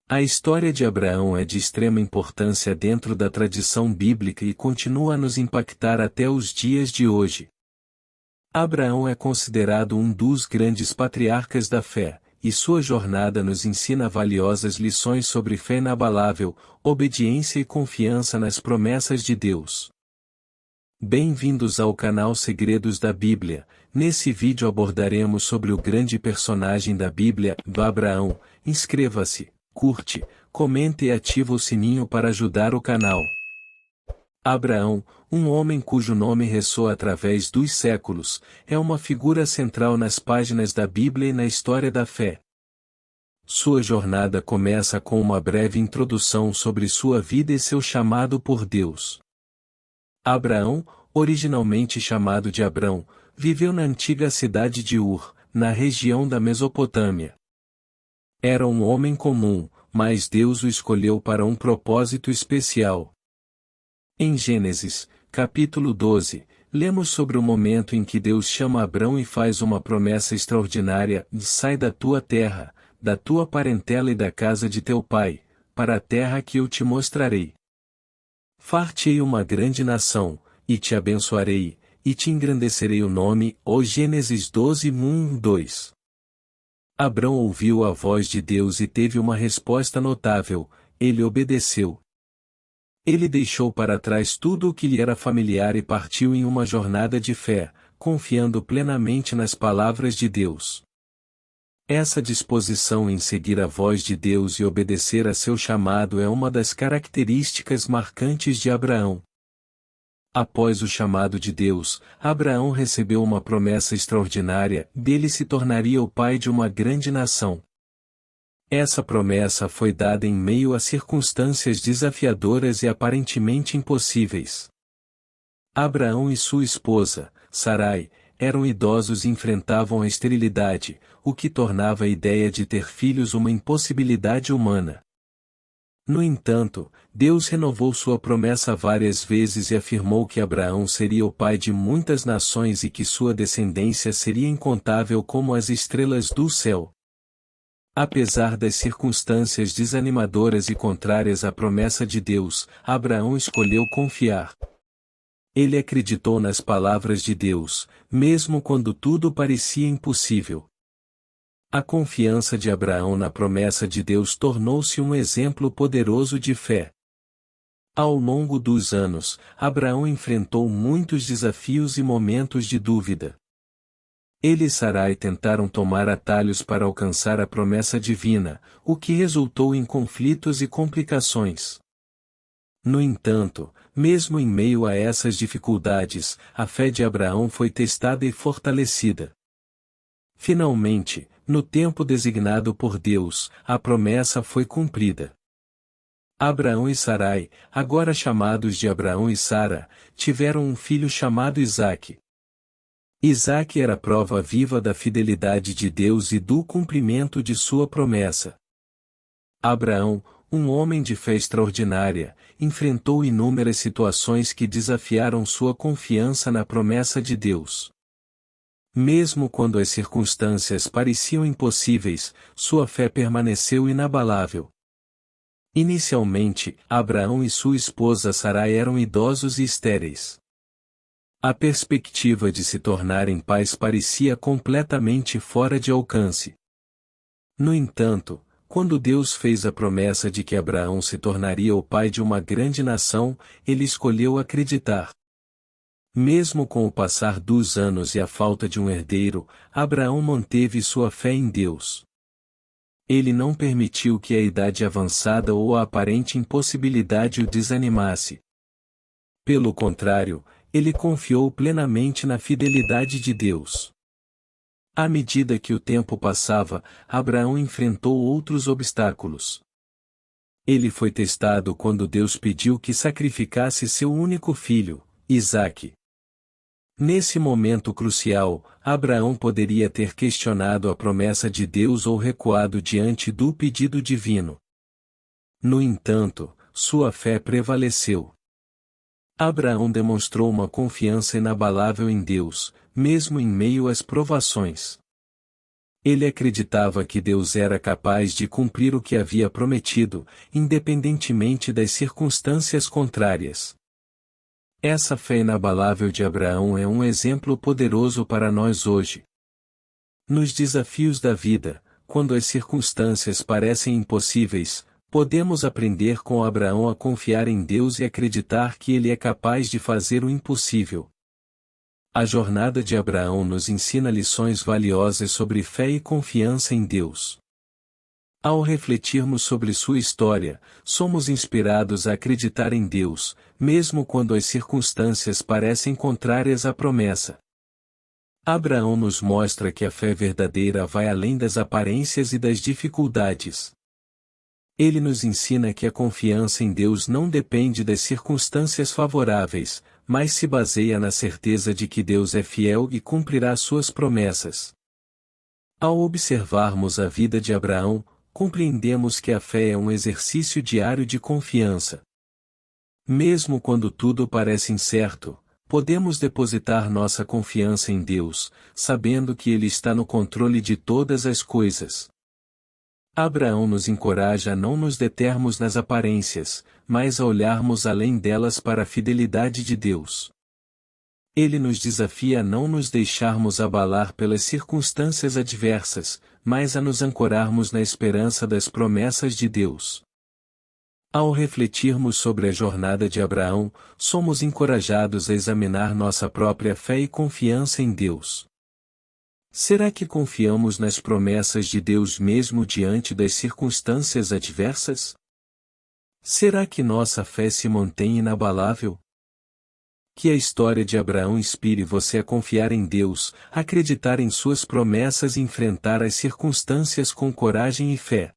A história de Abraão é de extrema importância dentro da tradição bíblica e continua a nos impactar até os dias de hoje. Abraão é considerado um dos grandes patriarcas da fé, e sua jornada nos ensina valiosas lições sobre fé inabalável, obediência e confiança nas promessas de Deus. Bem-vindos ao canal Segredos da Bíblia. Nesse vídeo abordaremos sobre o grande personagem da Bíblia, Abraão. Inscreva-se, curte, comente e ativa o sininho para ajudar o canal. Abraão, um homem cujo nome ressoa através dos séculos, é uma figura central nas páginas da Bíblia e na história da fé. Sua jornada começa com uma breve introdução sobre sua vida e seu chamado por Deus. Abraão, originalmente chamado de Abrão, viveu na antiga cidade de Ur, na região da Mesopotâmia. Era um homem comum, mas Deus o escolheu para um propósito especial. Em Gênesis, capítulo 12, lemos sobre o momento em que Deus chama Abrão e faz uma promessa extraordinária: sai da tua terra, da tua parentela e da casa de teu pai, para a terra que eu te mostrarei. Far-te-ei uma grande nação, e te abençoarei, e te engrandecerei o nome. Gênesis 12, 1-2. Abrão ouviu a voz de Deus e teve uma resposta notável: ele obedeceu. Ele deixou para trás tudo o que lhe era familiar e partiu em uma jornada de fé, confiando plenamente nas palavras de Deus. Essa disposição em seguir a voz de Deus e obedecer a seu chamado é uma das características marcantes de Abraão. Após o chamado de Deus, Abraão recebeu uma promessa extraordinária: dele se tornaria o pai de uma grande nação. Essa promessa foi dada em meio a circunstâncias desafiadoras e aparentemente impossíveis. Abraão e sua esposa, Sarai, eram idosos e enfrentavam a esterilidade, o que tornava a ideia de ter filhos uma impossibilidade humana. No entanto, Deus renovou sua promessa várias vezes e afirmou que Abraão seria o pai de muitas nações e que sua descendência seria incontável como as estrelas do céu. Apesar das circunstâncias desanimadoras e contrárias à promessa de Deus, Abraão escolheu confiar. Ele acreditou nas palavras de Deus, mesmo quando tudo parecia impossível. A confiança de Abraão na promessa de Deus tornou-se um exemplo poderoso de fé. Ao longo dos anos, Abraão enfrentou muitos desafios e momentos de dúvida. Ele e Sarai tentaram tomar atalhos para alcançar a promessa divina, o que resultou em conflitos e complicações. No entanto, mesmo em meio a essas dificuldades, a fé de Abraão foi testada e fortalecida. Finalmente, no tempo designado por Deus, a promessa foi cumprida. Abraão e Sarai, agora chamados de Abraão e Sara, tiveram um filho chamado Isaque. Isaque era a prova viva da fidelidade de Deus e do cumprimento de sua promessa. Abraão, um homem de fé extraordinária, enfrentou inúmeras situações que desafiaram sua confiança na promessa de Deus. Mesmo quando as circunstâncias pareciam impossíveis, sua fé permaneceu inabalável. Inicialmente, Abraão e sua esposa Sarai eram idosos e estéreis. A perspectiva de se tornarem pais parecia completamente fora de alcance. No entanto, quando Deus fez a promessa de que Abraão se tornaria o pai de uma grande nação, ele escolheu acreditar. Mesmo com o passar dos anos e a falta de um herdeiro, Abraão manteve sua fé em Deus. Ele não permitiu que a idade avançada ou a aparente impossibilidade o desanimasse. Pelo contrário, ele confiou plenamente na fidelidade de Deus. À medida que o tempo passava, Abraão enfrentou outros obstáculos. Ele foi testado quando Deus pediu que sacrificasse seu único filho, Isaque. Nesse momento crucial, Abraão poderia ter questionado a promessa de Deus ou recuado diante do pedido divino. No entanto, sua fé prevaleceu. Abraão demonstrou uma confiança inabalável em Deus, mesmo em meio às provações. Ele acreditava que Deus era capaz de cumprir o que havia prometido, independentemente das circunstâncias contrárias. Essa fé inabalável de Abraão é um exemplo poderoso para nós hoje. Nos desafios da vida, quando as circunstâncias parecem impossíveis, podemos aprender com Abraão a confiar em Deus e acreditar que Ele é capaz de fazer o impossível. A jornada de Abraão nos ensina lições valiosas sobre fé e confiança em Deus. Ao refletirmos sobre sua história, somos inspirados a acreditar em Deus, mesmo quando as circunstâncias parecem contrárias à promessa. Abraão nos mostra que a fé verdadeira vai além das aparências e das dificuldades. Ele nos ensina que a confiança em Deus não depende das circunstâncias favoráveis, mas se baseia na certeza de que Deus é fiel e cumprirá suas promessas. Ao observarmos a vida de Abraão, compreendemos que a fé é um exercício diário de confiança. Mesmo quando tudo parece incerto, podemos depositar nossa confiança em Deus, sabendo que Ele está no controle de todas as coisas. Abraão nos encoraja a não nos determos nas aparências, mas a olharmos além delas para a fidelidade de Deus. Ele nos desafia a não nos deixarmos abalar pelas circunstâncias adversas, mas a nos ancorarmos na esperança das promessas de Deus. Ao refletirmos sobre a jornada de Abraão, somos encorajados a examinar nossa própria fé e confiança em Deus. Será que confiamos nas promessas de Deus mesmo diante das circunstâncias adversas? Será que nossa fé se mantém inabalável? Que a história de Abraão inspire você a confiar em Deus, acreditar em suas promessas e enfrentar as circunstâncias com coragem e fé.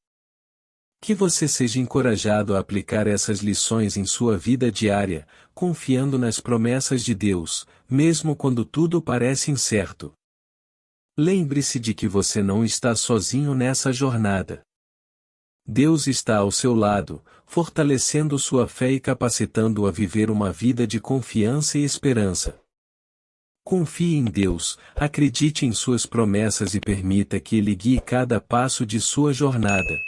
Que você seja encorajado a aplicar essas lições em sua vida diária, confiando nas promessas de Deus, mesmo quando tudo parece incerto. Lembre-se de que você não está sozinho nessa jornada. Deus está ao seu lado, fortalecendo sua fé e capacitando-o a viver uma vida de confiança e esperança. Confie em Deus, acredite em suas promessas e permita que Ele guie cada passo de sua jornada.